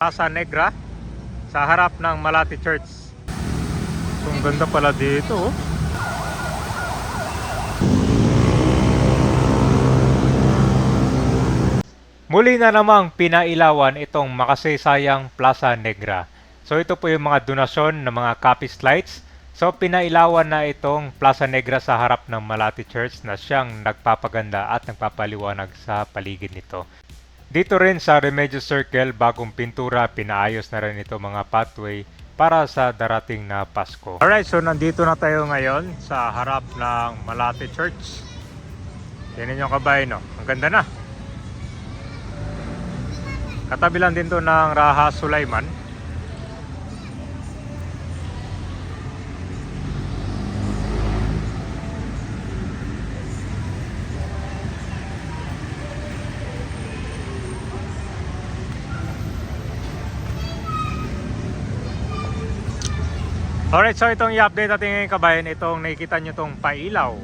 Plaza Negra sa harap ng Malati Church. So, ang ganda pala dito, oh. Muli na namang pinailawan itong makasaysayang Plaza Negra. So ito po yung mga donasyon ng mga Capiz lights. So pinailawan na itong Plaza Negra sa harap ng Malati Church na siyang nagpapaganda at nagpapaliwanag sa paligid nito. Dito rin sa Remedios Circle, bagong pintura, pinaayos na rin ito mga pathway para sa darating na Pasko. Alright, so nandito na tayo ngayon sa harap ng Malati Church. Yan yung kabayan, no? Ang ganda na. Katabi lang din to ng Raha Sulaiman. Alright, so itong i-update natin ngayon kabayan, itong nakikita nyo itong pailaw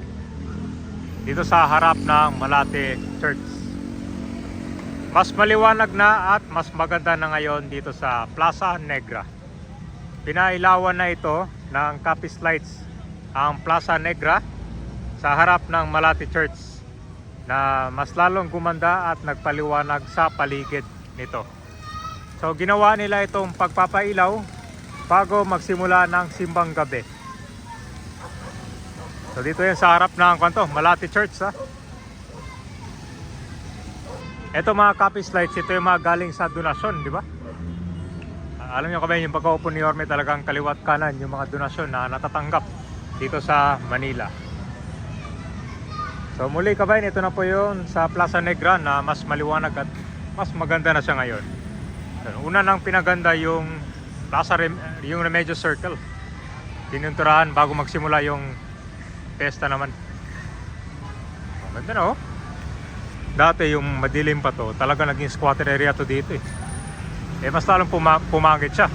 dito sa harap ng Malati Church. Mas maliwanag na at mas maganda na ngayon dito sa Plaza Negra. Pinailawan na ito ng Capiz lights ang Plaza Negra sa harap ng Malati Church na mas lalong gumanda at nagpaliwanag sa paligid nito. So ginawa nila itong pagpapailaw bago magsimula ng simbang gabi. So dito yan sa harap ng Malati Church, ha. Ito mga Capiz lights, ito yung mga galing sa donasyon, di ba? Alam nyo kabayan, yung pagkaupo ni Yorme talagang kaliwat kanan yung mga donasyon na natatanggap dito sa Manila. So muli kabayan, ito na po yun sa Plaza Negra na mas maliwanag at mas maganda na siya ngayon. So, una nang pinaganda yung yung Remedios Circle. Pinunturahan bago magsimula yung pesta naman. Maganda na, oh. Dati yung madilim pa to, talaga naging squatter area to dito eh. Mas lalong pumangit siya.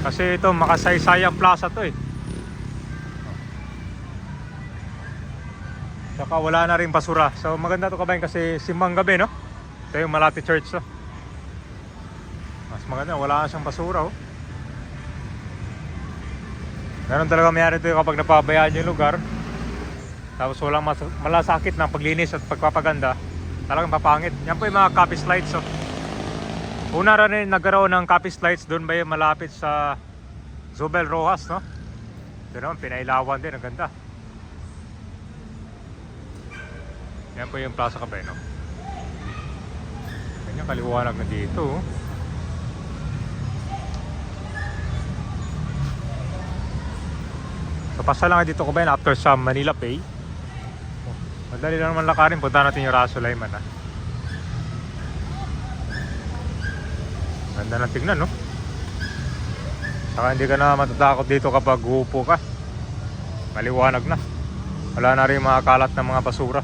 Kasi ito makasaysayang plaza to eh. Saka wala na rin basura. So maganda to kabayan kasi simbang gabi, no? Ito yung Malati Church, no? Mas maganda, wala na siyang basura, oh. Ganun talaga mayroon ito kapag napabayaan yung lugar. Tapos walang malasakit ng paglinis at pagpapaganda. Talagang papangit. Yan po yung mga Capiz lights, oh. Una rin nagkaroon ng Capiz lights doon ba yung malapit sa Zobel Rojas, no? Doon naman pinailawan din, ang ganda. Yan po yung plaza kabay, no? Yan yung kaliwanag na dito, oh. So pasa lang dito kabayan after sa Manila Pay. Madali lang naman lakarin. Punta natin yung Raha Sulaiman, ha. Ganda ng tignan, no? Saka hindi ka na matatakot dito kapag uupo ka. Maliwanag na. Wala na rin mga kalat ng mga basura.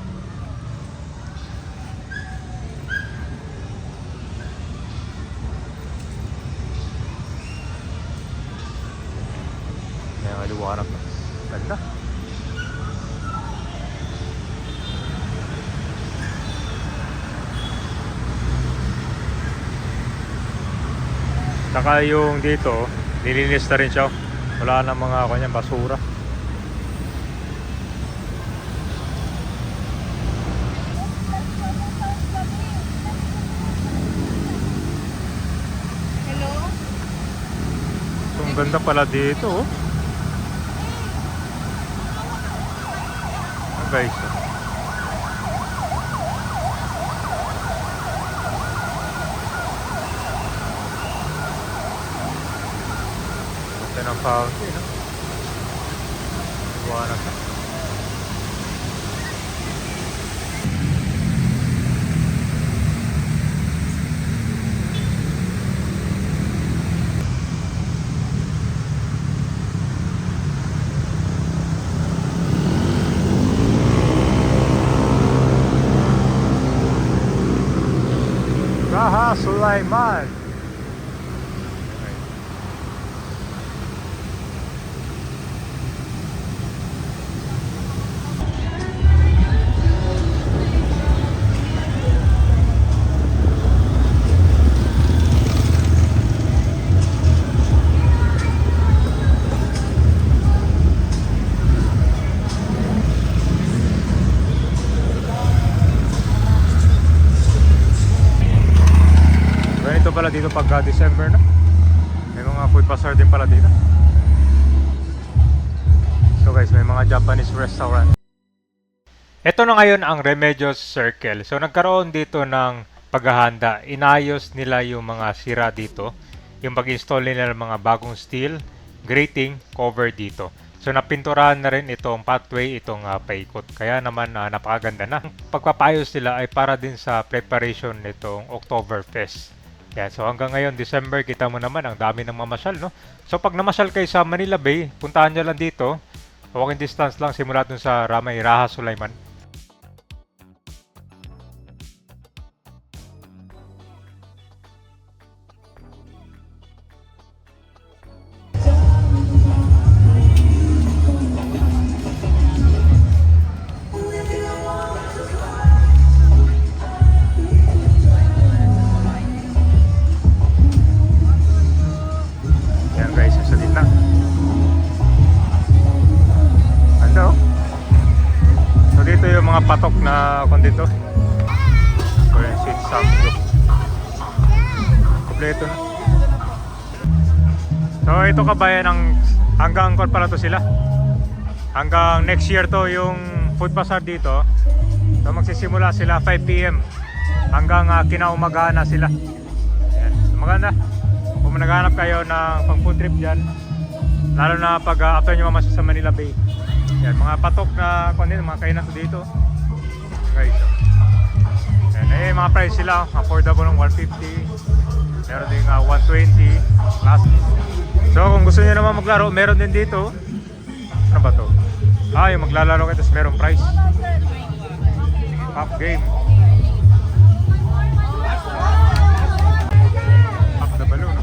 Yan, maliwanag na. Ganda. Saka yung dito, nilinis na rin siya. Wala na mga kanyang basura. Hello? So, ang ganda pala dito, oh. Oh, guys. Ng fountain, no? Iwanag na. Raha Sulaiman. dito pag December na. May mga food bazaar din pala dito. So guys, may mga Japanese restaurant. Ito na ngayon ang Remedios Circle. So nagkaroon dito ng paghahanda. Inayos nila yung mga sira dito. Yung pag-install nila ng mga bagong steel, grating, cover dito. So napinturahan na rin itong pathway, itong paikot. Kaya naman napakaganda na. Pagpapayos nila ay para din sa preparation nitong Oktoberfest. Yan, so hanggang ngayon, December, kita mo naman ang dami ng mamasyal, no? So pag namasyal kayo sa Manila Bay, puntahan nyo lang dito. Walking distance lang simula dun sa Ramay Raha Sulaiman. Yan guys, sa gitna. Ano? So dito yung mga patok na kondito. So yung seat samgyup. Kompleto na. So ito kabayan ang hanggang angkor pala to sila. Hanggang next year to yung food bazaar dito. So magsisimula sila 5 PM hanggang kinaumagahan na sila. Ayan. So, maganda. Kung naghahanap kayo ng pang food trip dyan, lalo na pag after nyo mamasya sa Manila Bay. Yan, mga patok na kondito, mga kainan to dito. Guys, so. Yan, mga price sila, affordable ng 150. Meron din 120. So kung gusto niyo naman maglaro, meron din dito. Ano ba to? Yung maglalaro kayo, tapos merong price. Half game. Half the balloon.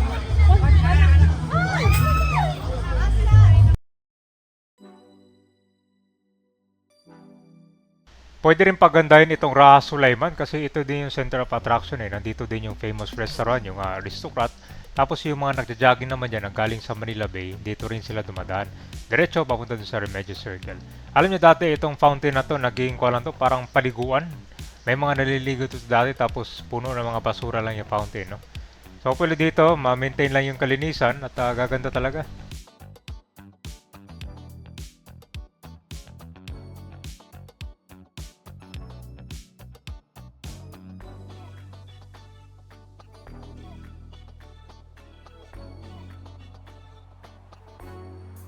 Pwede rin pagandahin itong Raha Sulaiman kasi ito din yung center of attraction eh. Nandito din yung famous restaurant, yung Aristocrat. Tapos yung mga nagja-jogging naman dyan, galing sa Manila Bay, dito rin sila dumadaan. Diretso papunta dun sa Remedios Circle. Alam nyo dati itong fountain na to, naging kuwalan to, parang paliguan. May mga naliligo to dati tapos puno ng mga basura lang yung fountain, no? So pwede dito, ma-maintain lang yung kalinisan at gaganda talaga.